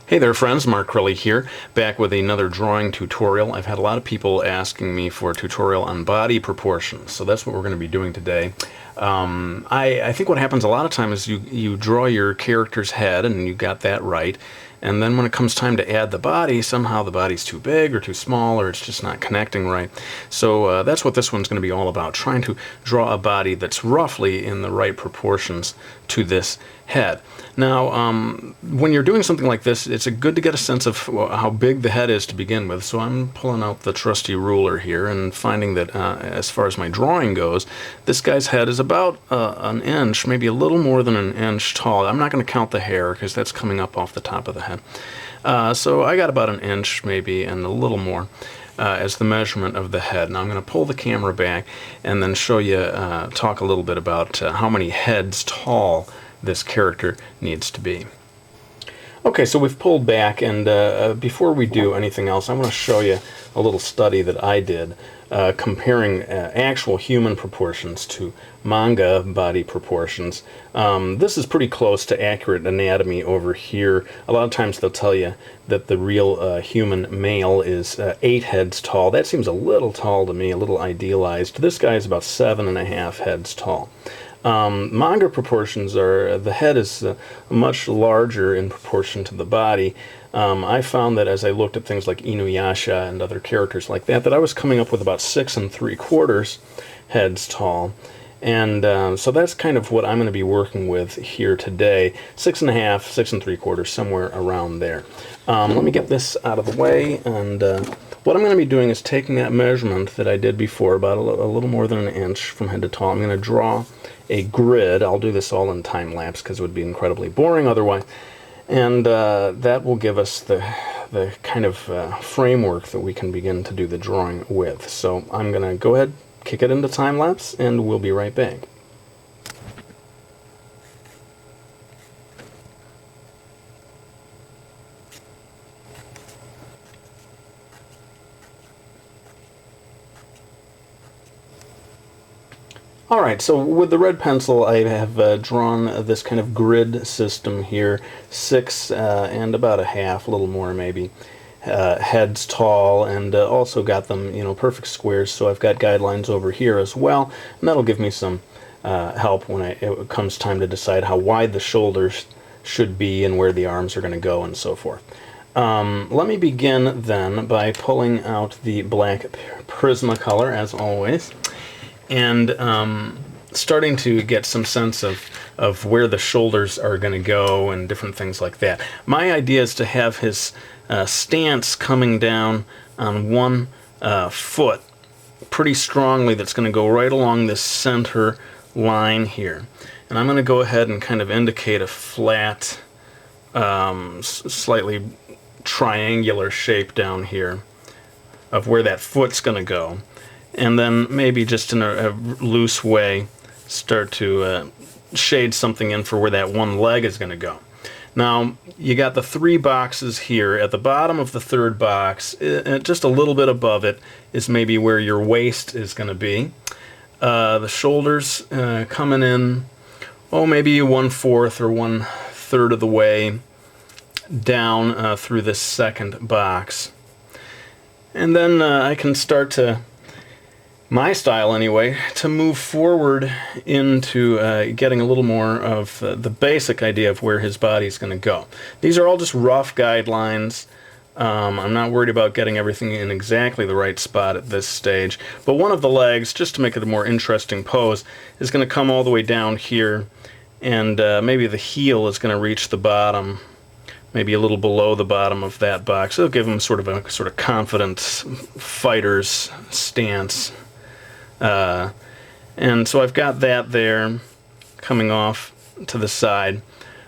Hey there friends, Mark Crowley here, back with another drawing tutorial. I've had a lot of people asking me for a tutorial on body proportions, so that's what we're going to be doing today. I think what happens a lot of times is you draw your character's head and you got that right, and then when it comes time to add the body, somehow the body's too big or too small or it's just not connecting right. So that's what this one's going to be all about, trying to draw a body that's roughly in the right proportions to this head. Now, when you're doing something like this, it's good to get a sense of how big the head is to begin with. So I'm pulling out the trusty ruler here and finding that as far as my drawing goes, this guy's head is about an inch, maybe a little more than an inch tall. I'm not going to count the hair because that's coming up off the top of the head. So I got about an inch maybe and a little more as the measurement of the head. Now I'm going to pull the camera back and then show you, talk a little bit about how many heads tall this character needs to be. Okay, so we've pulled back, and before we do anything else, I want to show you a little study that I did comparing actual human proportions to manga body proportions. This is pretty close to accurate anatomy over here. A lot of times they'll tell you that the real human male is 8 heads tall. That seems a little tall to me, a little idealized. This guy is about 7.5 heads tall. Manga proportions are, the head is much larger in proportion to the body. I found that as I looked at things like Inuyasha and other characters like that, that I was coming up with about 6 3/4 heads tall. And so that's kind of what I'm going to be working with here today. 6.5, 6 3/4, somewhere around there. Let me get this out of the way, and what I'm going to be doing is taking that measurement that I did before, about a little more than an inch from head to toe. I'm going to draw a grid. I'll do this all in time lapse because it would be incredibly boring otherwise, and that will give us the kind of framework that we can begin to do the drawing with. So I'm going to go ahead, kick it into time lapse, and we'll be right back. Alright, so with the red pencil I have drawn this kind of grid system here, 6 and about a half, a little more maybe, heads tall, and also got them, perfect squares, so I've got guidelines over here as well, and that'll give me some help when it comes time to decide how wide the shoulders should be and where the arms are going to go and so forth. Let me begin then by pulling out the black Prismacolor as always, and starting to get some sense of where the shoulders are going to go and different things like that. My idea is to have his stance coming down on one foot pretty strongly, that's going to go right along this center line here. And I'm going to go ahead and kind of indicate a flat, slightly triangular shape down here of where that foot's going to go. And then maybe just in a loose way start to shade something in for where that one leg is going to go. Now you got the 3 boxes here. At the bottom of the 3rd box, just a little bit above it, is maybe where your waist is going to be. The shoulders coming in, maybe 1/4 or 1/3 of the way down through this 2nd box. And then I can start to, my style anyway, to move forward into getting a little more of the basic idea of where his body's going to go. These are all just rough guidelines. I'm not worried about getting everything in exactly the right spot at this stage, but one of the legs, just to make it a more interesting pose, is going to come all the way down here, and maybe the heel is going to reach the bottom, maybe a little below the bottom of that box. It'll give him sort of confident fighter's stance. And so I've got that there coming off to the side.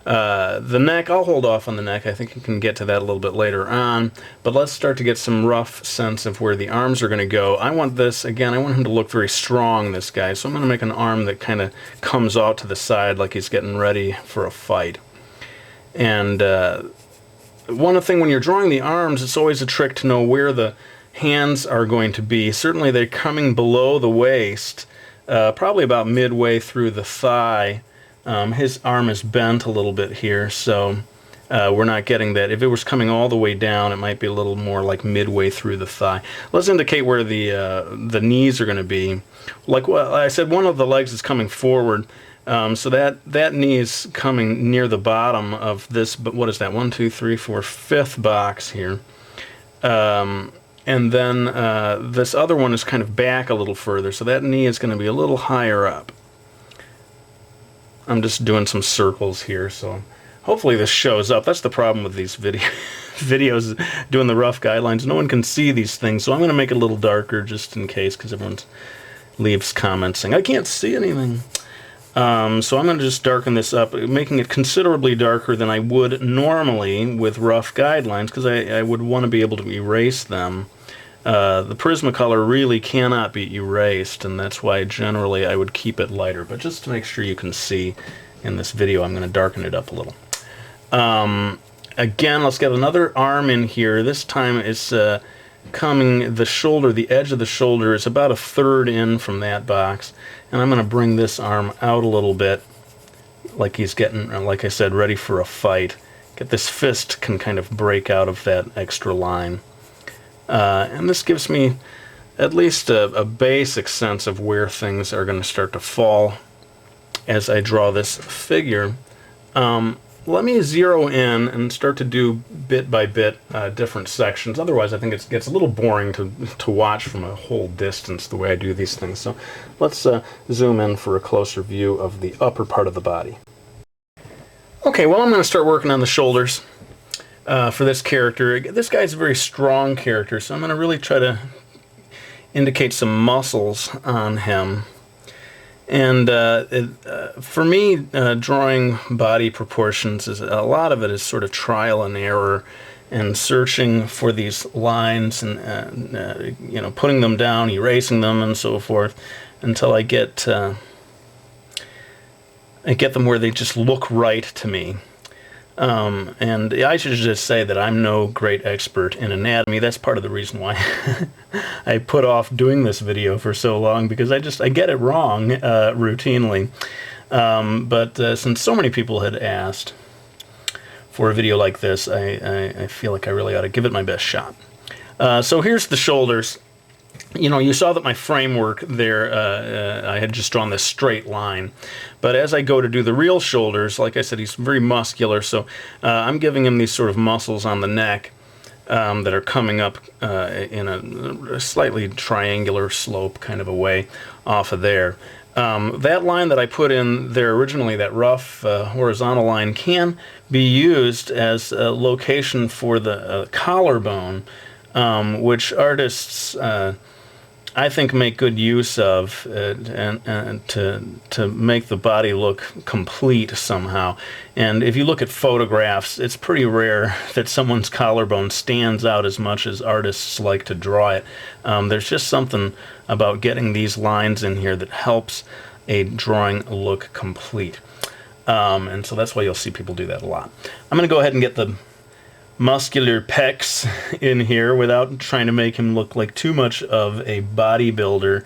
The neck, I'll hold off on the neck. I think you can get to that a little bit later on. But let's start to get some rough sense of where the arms are going to go. I want this, again, I want him to look very strong, this guy. So I'm going to make an arm that kind of comes out to the side like he's getting ready for a fight. And one thing when you're drawing the arms, it's always a trick to know where the hands are going to be. Certainly they're coming below the waist, probably about midway through the thigh. His arm is bent a little bit here, so we're not getting that. If it was coming all the way down, it might be a little more like midway through the thigh. Let's indicate where the knees are going to be. Like what I said, one of the legs is coming forward, so that knee is coming near the bottom of this. But what is that? 1, 2, 3, 4, fifth box here. And then this other one is kind of back a little further, so that knee is going to be a little higher up. I'm just doing some circles here, so hopefully this shows up. That's the problem with these videos, doing the rough guidelines. No one can see these things, so I'm going to make it a little darker just in case, because everyone leaves comments saying, I can't see anything. So I'm going to just darken this up, making it considerably darker than I would normally with rough guidelines, because I would want to be able to erase them. The Prismacolor really cannot be erased, and that's why generally I would keep it lighter. But just to make sure you can see in this video, I'm going to darken it up a little. Again, let's get another arm in here. This time it's coming, the shoulder, the edge of the shoulder is about a third in from that box. And I'm going to bring this arm out a little bit, like he's getting, like I said, ready for a fight. Get this fist can kind of break out of that extra line. And this gives me at least a basic sense of where things are going to start to fall as I draw this figure. Let me zero in and start to do bit by bit different sections. Otherwise, I think it gets a little boring to watch from a whole distance the way I do these things. So let's zoom in for a closer view of the upper part of the body. Okay, well, I'm going to start working on the shoulders for this character. This guy's a very strong character, so I'm going to really try to indicate some muscles on him. And for me, drawing body proportions, a lot of it is sort of trial and error and searching for these lines and you know, putting them down, erasing them, and so forth, until I get them where they just look right to me. And I should just say that I'm no great expert in anatomy. That's part of the reason why I put off doing this video for so long, because I get it wrong routinely. But since so many people had asked for a video like this, I feel like I really ought to give it my best shot. So here's the shoulders. You know, you saw that my framework there, I had just drawn this straight line. But as I go to do the real shoulders, like I said, he's very muscular, so I'm giving him these sort of muscles on the neck that are coming up in a slightly triangular slope kind of a way off of there. That line that I put in there originally, that rough horizontal line, can be used as a location for the collarbone, which artists I think make good use of and to make the body look complete somehow. And if you look at photographs, it's pretty rare that someone's collarbone stands out as much as artists like to draw it. There's just something about getting these lines in here that helps a drawing look complete. And so that's why you'll see people do that a lot. I'm going to go ahead and get the muscular pecs in here without trying to make him look like too much of a bodybuilder.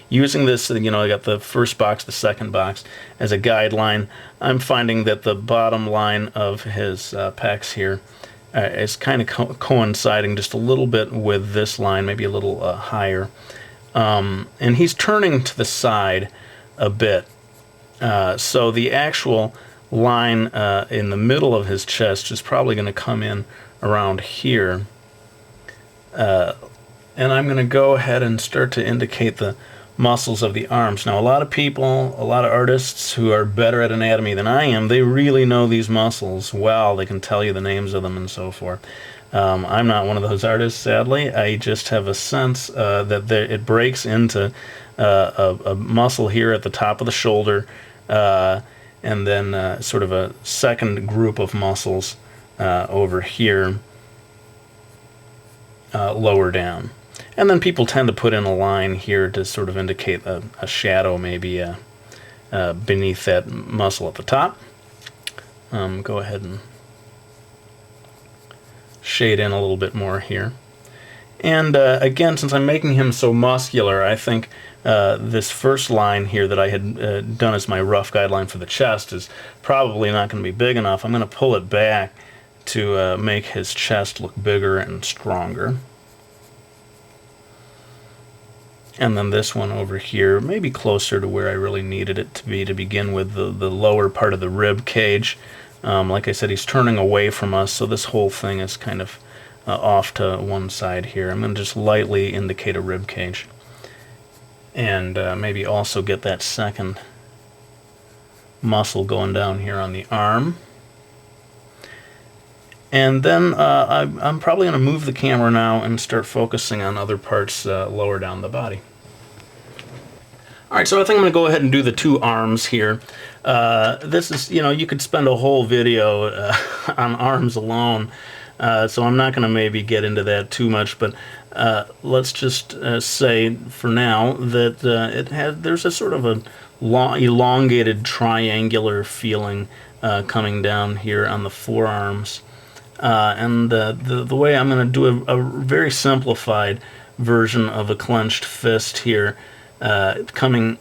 Using this, you know, I got the first box, the second box as a guideline. I'm finding that the bottom line of his pecs here is kind of coinciding just a little bit with this line, maybe a little higher. And he's turning to the side a bit. So the actual line in the middle of his chest is probably going to come in around here. And I'm going to go ahead and start to indicate the muscles of the arms. Now, a lot of people, a lot of artists who are better at anatomy than I am, they really know these muscles well. They can tell you the names of them and so forth. I'm not one of those artists, sadly. I just have a sense that it breaks into a muscle here at the top of the shoulder, and then sort of a second group of muscles over here lower down. And then people tend to put in a line here to sort of indicate a shadow maybe beneath that muscle at the top. Go ahead and shade in a little bit more here. And again, since I'm making him so muscular, I think this first line here that I had done as my rough guideline for the chest is probably not going to be big enough. I'm going to pull it back to make his chest look bigger and stronger. And then this one over here, maybe closer to where I really needed it to be to begin with, the lower part of the rib cage. Like I said, he's turning away from us, so this whole thing is kind of off to one side here. I'm going to just lightly indicate a rib cage. And maybe also get that second muscle going down here on the arm. And then I'm probably going to move the camera now and start focusing on other parts lower down the body. Alright, so I think I'm going to go ahead and do the two arms here. This is, you could spend a whole video on arms alone, so I'm not going to maybe get into that too much, but let's just say for now that there's a sort of a elongated triangular feeling coming down here on the forearms. And the way I'm going to do a very simplified version of a clenched fist here, creating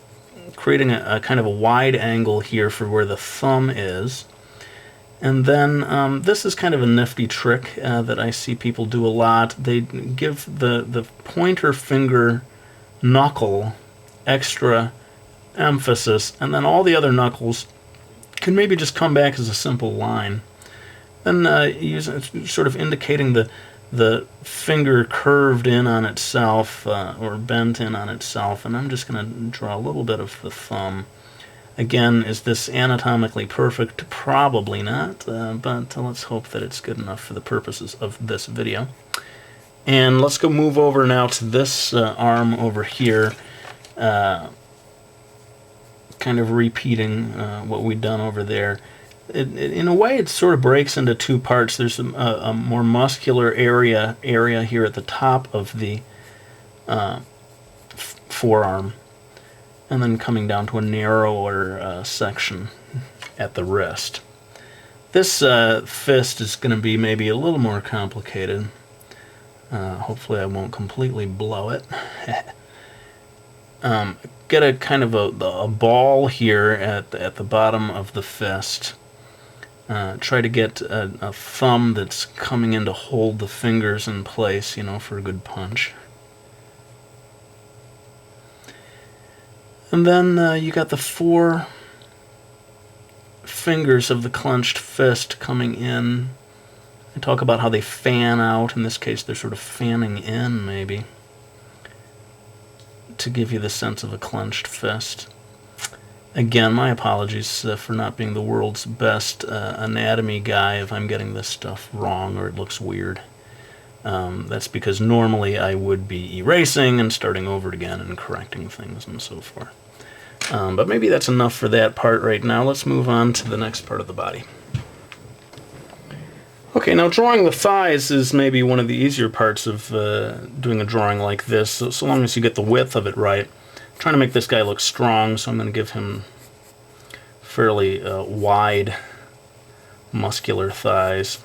a kind of a wide angle here for where the thumb is. And then this is kind of a nifty trick that I see people do a lot. They give the pointer finger knuckle extra emphasis, and then all the other knuckles can maybe just come back as a simple line. Then sort of indicating the finger curved in on itself or bent in on itself, and I'm just going to draw a little bit of the thumb. Again, is this anatomically perfect? Probably not, but let's hope that it's good enough for the purposes of this video. And let's go move over now to this arm over here, kind of repeating what we'd done over there. In a way, it sort of breaks into two parts. There's a more muscular area here at the top of the forearm, and then coming down to a narrower section at the wrist. This fist is going to be maybe a little more complicated. Hopefully I won't completely blow it. Get a kind of a ball here at the bottom of the fist. Try to get a thumb that's coming in to hold the fingers in place, for a good punch. And then you got the four fingers of the clenched fist coming in. I talk about how they fan out. In this case, they're sort of fanning in, maybe, to give you the sense of a clenched fist. Again, my apologies for not being the world's best anatomy guy if I'm getting this stuff wrong or it looks weird. That's because normally I would be erasing and starting over again and correcting things and so forth. But maybe that's enough for that part right now. Let's move on to the next part of the body. Okay, now drawing the thighs is maybe one of the easier parts of doing a drawing like this, so long as you get the width of it right. I'm trying to make this guy look strong, so I'm going to give him fairly wide, muscular thighs.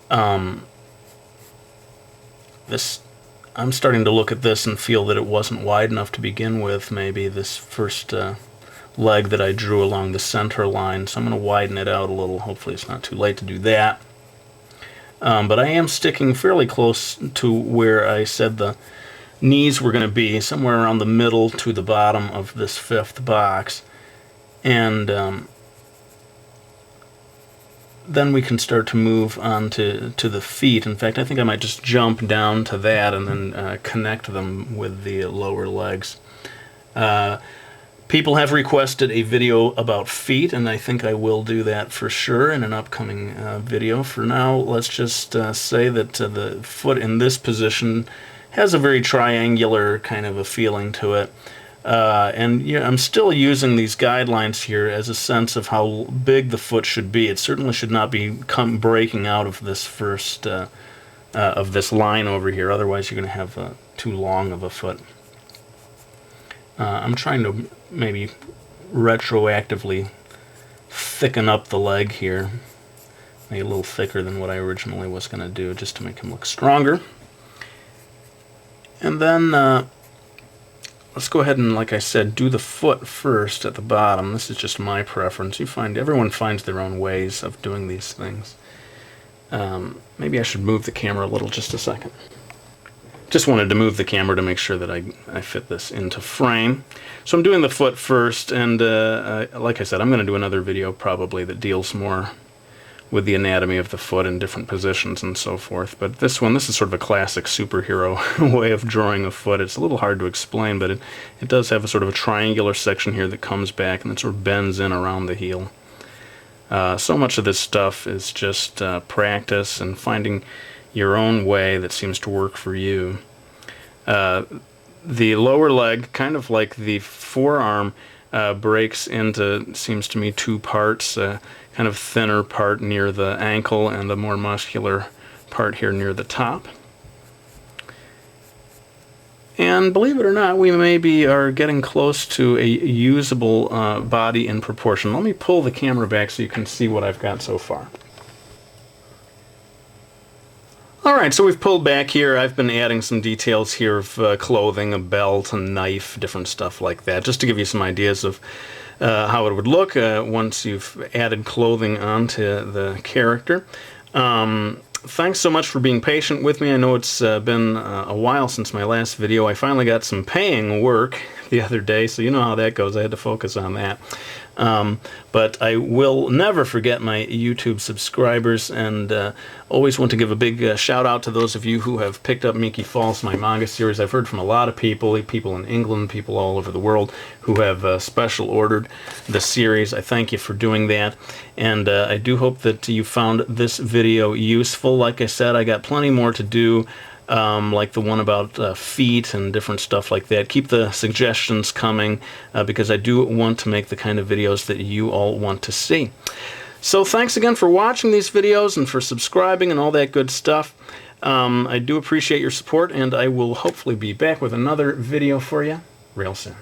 I'm starting to look at this and feel that it wasn't wide enough to begin with, maybe, this first leg that I drew along the center line, so I'm going to widen it out a little. Hopefully it's not too late to do that. But I am sticking fairly close to where I said the knees were going to be, somewhere around the middle to the bottom of this fifth box. And then we can start to move on to the feet. In fact, I think I might just jump down to that and then connect them with the lower legs. People have requested a video about feet, and I think I will do that for sure in an upcoming video. For now, let's just say that the foot in this position has a very triangular kind of a feeling to it. And I'm still using these guidelines here as a sense of how big the foot should be. It certainly should not be breaking out of this first of this line over here. Otherwise, you're going to have too long of a foot. I'm trying to maybe retroactively thicken up the leg here, make it a little thicker than what I originally was going to do, just to make him look stronger. And then let's go ahead and, like I said, do the foot first at the bottom. This is just my preference. Everyone finds their own ways of doing these things. Maybe I should move the camera a little, just a second. Just wanted to move the camera to make sure that I fit this into frame. So I'm doing the foot first, and like I said, I'm going to do another video probably that deals more with the anatomy of the foot in different positions and so forth. But this is sort of a classic superhero way of drawing a foot. It's a little hard to explain, but it does have a sort of a triangular section here that comes back and then sort of bends in around the heel. So much of this stuff is just practice and finding your own way that seems to work for you. The lower leg, kind of like the forearm, breaks into, seems to me, two parts, kind of thinner part near the ankle and a more muscular part here near the top. And believe it or not, we maybe are getting close to a usable body in proportion. Let me pull the camera back so you can see what I've got so far. Alright, so we've pulled back here. I've been adding some details here of clothing, a belt, a knife, different stuff like that, just to give you some ideas of how it would look once you've added clothing onto the character. Thanks so much for being patient with me. I know it's been a while since my last video. I finally got some paying work the other day, so you know how that goes. I had to focus on that. But I will never forget my YouTube subscribers, and always want to give a big shout out to those of you who have picked up Miki Falls, my manga series. I've heard from a lot of people in England, people all over the world, who have special ordered the series. I thank you for doing that, and I do hope that you found this video useful. Like I said, I got plenty more to do. Like the one about feet and different stuff like that. Keep the suggestions coming because I do want to make the kind of videos that you all want to see. So thanks again for watching these videos and for subscribing and all that good stuff. I do appreciate your support, and I will hopefully be back with another video for you real soon.